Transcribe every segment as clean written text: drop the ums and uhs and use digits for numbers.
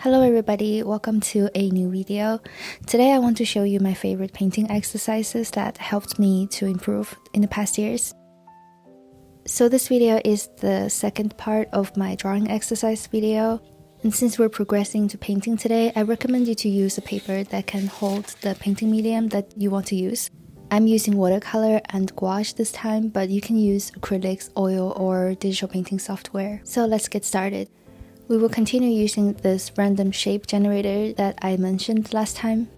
Hello everybody, welcome to a new video. Today I want to show you my favorite painting exercises that helped me to improve in the past years. So this video is the second part of my drawing exercise video. And since we're progressing to painting today, I recommend you to use a paper that can hold the painting medium that you want to use. I'm using watercolor and gouache this time, but you can use acrylics, oil, or digital painting software. So let's get started. We will continue using this random shape generator that I mentioned last time.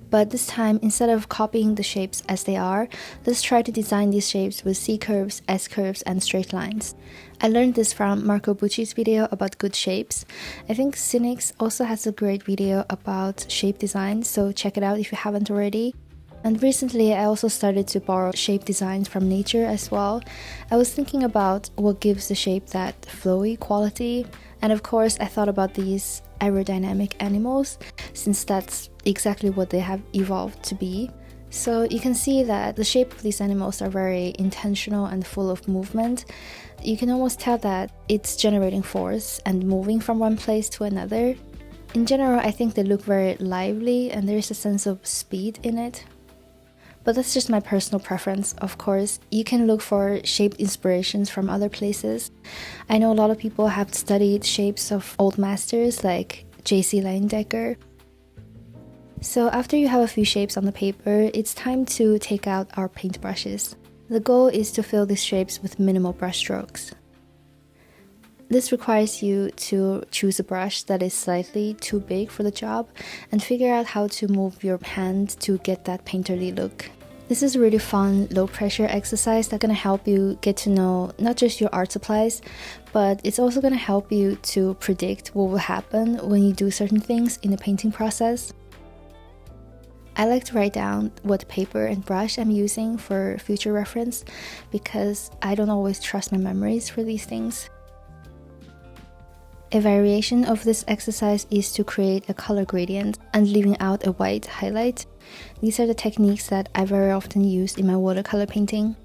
But this time, instead of copying the shapes as they are, let's try to design these shapes with C-curves, S-curves, and straight lines. I learned this from Marco Bucci's video about good shapes. I think Cynics also has a great video about shape design, so check it out if you haven't already. And recently, I also started to borrow shape designs from nature as well. I was thinking about what gives the shape that flowy quality. And of course, I thought about these aerodynamic animals, since that's exactly what they have evolved to be. So you can see that the shape of these animals are very intentional and full of movement. You can almost tell that it's generating force and moving from one place to another. In general, I think they look very lively and there's a sense of speed in it. But that's just my personal preference, of course. You can look for shape inspirations from other places. I know a lot of people have studied shapes of old masters like J.C. Leyendecker. So after you have a few shapes on the paper, it's time to take out our paintbrushes. The goal is to fill these shapes with minimal brush strokes. This requires you to choose a brush that is slightly too big for the job and figure out how to move your hand to get that painterly look. This is a really fun, low-pressure exercise that's going to help you get to know not just your art supplies, but it's also going to help you to predict what will happen when you do certain things in the painting process. I like to write down what paper and brush I'm using for future reference because I don't always trust my memories for these things. A variation of this exercise is to create a color gradient and leaving out a white highlight. These are the techniques that I very often use in my watercolor painting.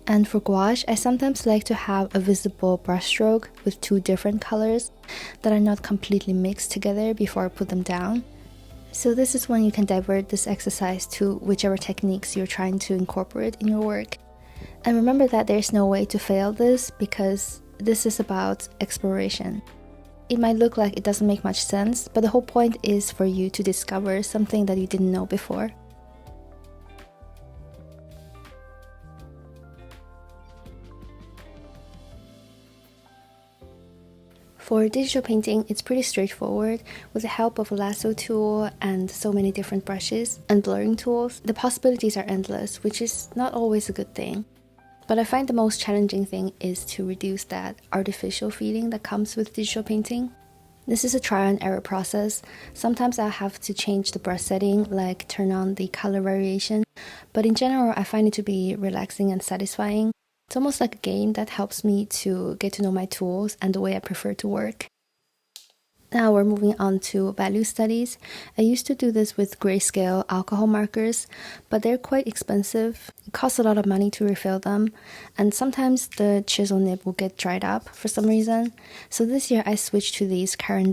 And for gouache, I sometimes like to have a visible brushstroke with two different colors that are not completely mixed together before I put them down. So this is when you can divert this exercise to whichever techniques you're trying to incorporate in your work. And remember that there's no way to fail this because this is about exploration. It might look like it doesn't make much sense, but the whole point is for you to discover something that you didn't know before. For digital painting, it's pretty straightforward. With the help of a lasso tool and so many different brushes and blurring tools, the possibilities are endless, which is not always a good thing. But I find the most challenging thing is to reduce that artificial feeling that comes with digital painting. This is a trial and error process. Sometimes I'll have to change the brush setting, like turn on the color variation, but in general I find it to be relaxing and satisfying. It's almost like a game that helps me to get to know my tools and the way I prefer to work. Now we're moving on to value studies. I used to do this with grayscale alcohol markers, but they're quite expensive. It costs a lot of money to refill them, and sometimes the chisel nib will get dried up for some reason. So this year I switched to these Caran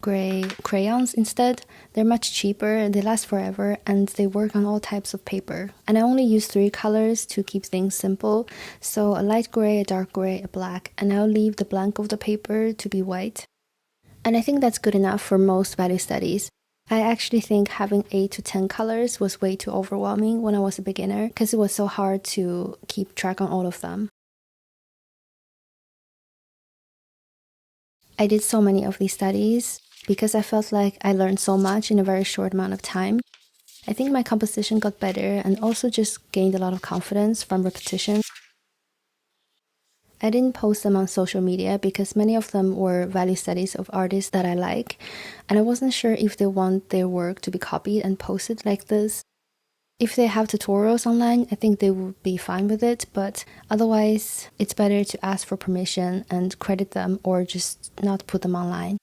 gray crayons instead. They're much cheaper, they last forever, and they work on all types of paper. And I only use 3 colors to keep things simple, so a light gray, a dark gray, a black, and I'll leave the blank of the paper to be white. And I think that's good enough for most value studies. I actually think having 8 to 10 colors was way too overwhelming when I was a beginner because it was so hard to keep track on all of them. I did so many of these studies because I felt like I learned so much in a very short amount of time. I think my composition got better and also just gained a lot of confidence from repetition. I didn't post them on social media because many of them were value studies of artists that I like, and I wasn't sure if they want their work to be copied and posted like this. If they have tutorials online, I think they would be fine with it, but otherwise, it's better to ask for permission and credit them or just not put them online.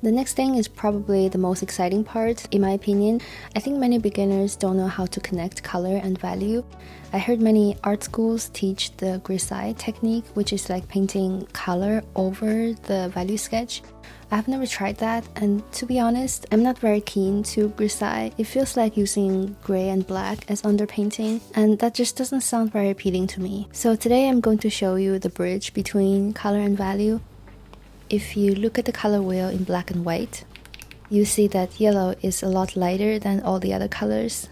The next thing is probably the most exciting part, in my opinion. I think many beginners don't know how to connect color and value. I heard many art schools teach the grisaille technique, which is like painting color over the value sketch. I've never tried that, and to be honest, I'm not very keen to grisaille. It feels like using gray and black as underpainting, and that just doesn't sound very appealing to me. So today I'm going to show you the bridge between color and value. If you look at the color wheel in black and white, you see that yellow is a lot lighter than all the other colors.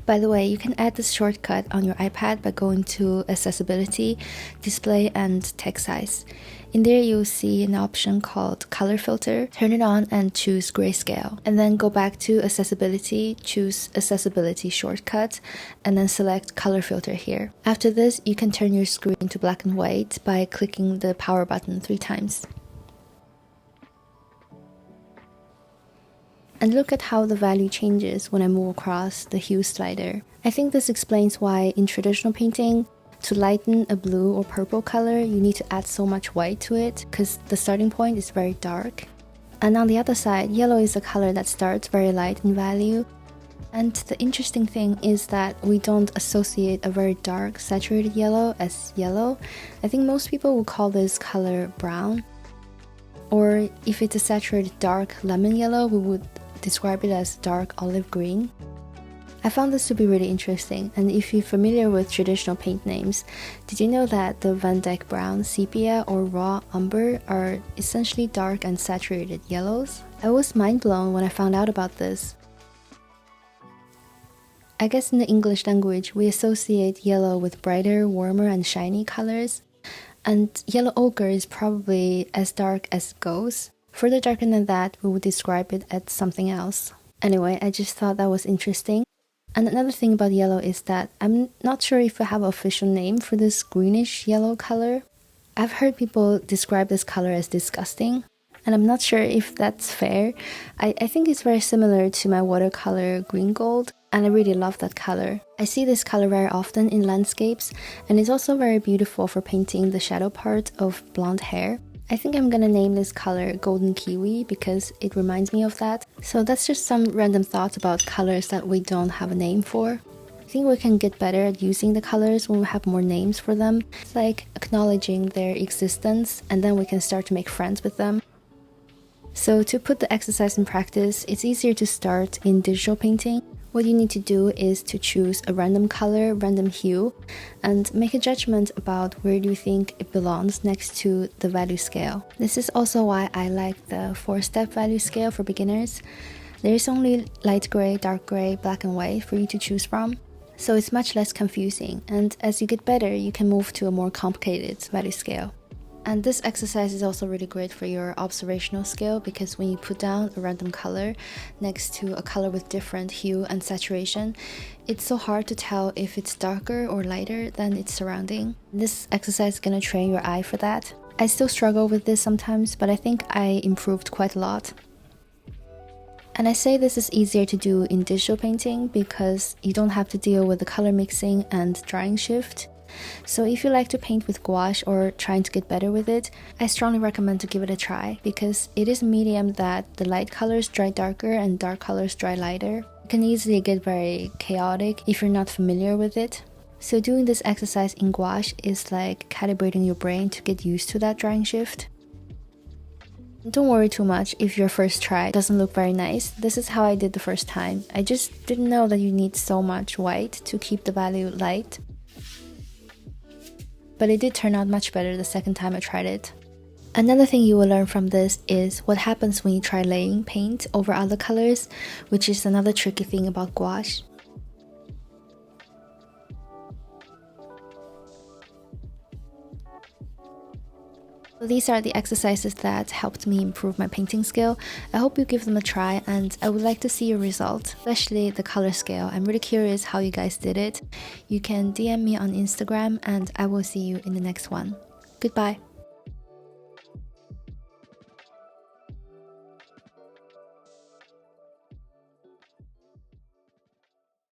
By the way, you can add this shortcut on your iPad by going to Accessibility, Display, and Text Size. In there you'll see an option called Color Filter. Turn it on and choose Grayscale. And then go back to Accessibility, choose Accessibility Shortcut, and then select Color Filter here. After this, you can turn your screen to black and white by clicking the power button 3 times. And look at how the value changes when I move across the hue slider. I think this explains why in traditional painting, to lighten a blue or purple color, you need to add so much white to it because the starting point is very dark. And on the other side, yellow is a color that starts very light in value. And the interesting thing is that we don't associate a very dark saturated yellow as yellow. I think most people would call this color brown. Or if it's a saturated dark lemon yellow, we would describe it as dark olive green. I found this to be really interesting, and if you're familiar with traditional paint names, did you know that the Van Dyke brown, sepia, or raw umber are essentially dark and saturated yellows? I was mind blown when I found out about this. I guess in the English language, we associate yellow with brighter, warmer, and shiny colors, and yellow ochre is probably as dark as it goes. Further darker than that, we would describe it as something else. Anyway, I just thought that was interesting. And another thing about yellow is that I'm not sure if I have an official name for this greenish yellow color. I've heard people describe this color as disgusting, and I'm not sure if that's fair. I think it's very similar to my watercolor green gold, and I really love that color. I see this color very often in landscapes, and it's also very beautiful for painting the shadow part of blonde hair. I think I'm gonna name this color Golden Kiwi because it reminds me of that. So that's just some random thoughts about colors that we don't have a name for. I think we can get better at using the colors when we have more names for them. It's like acknowledging their existence, and then we can start to make friends with them. So to put the exercise in practice, it's easier to start in digital painting. What you need to do is to choose a random color, random hue, and make a judgment about where do you think it belongs next to the value scale. This is also why I like the 4-step value scale for beginners. There is only light gray, dark gray, black and white for you to choose from. So it's much less confusing, and as you get better, you can move to a more complicated value scale. And this exercise is also really great for your observational skill because when you put down a random color next to a color with different hue and saturation, it's so hard to tell if it's darker or lighter than its surrounding. This exercise is gonna train your eye for that. I still struggle with this sometimes, but I think I improved quite a lot. And I say this is easier to do in digital painting because you don't have to deal with the color mixing and drying shift. So if you like to paint with gouache or trying to get better with it, I strongly recommend to give it a try because it is a medium that the light colors dry darker and dark colors dry lighter. It can easily get very chaotic if you're not familiar with it. So doing this exercise in gouache is like calibrating your brain to get used to that drying shift. Don't worry too much if your first try doesn't look very nice. This is how I did the first time. I just didn't know that you need so much white to keep the value light. But it did turn out much better the second time I tried it. Another thing you will learn from this is what happens when you try laying paint over other colors, which is another tricky thing about gouache. So these are the exercises that helped me improve my painting skill. I hope you give them a try and I would like to see your result, especially the color scale. I'm really curious how you guys did it. You can DM me on Instagram and I will see you in the next one. Goodbye.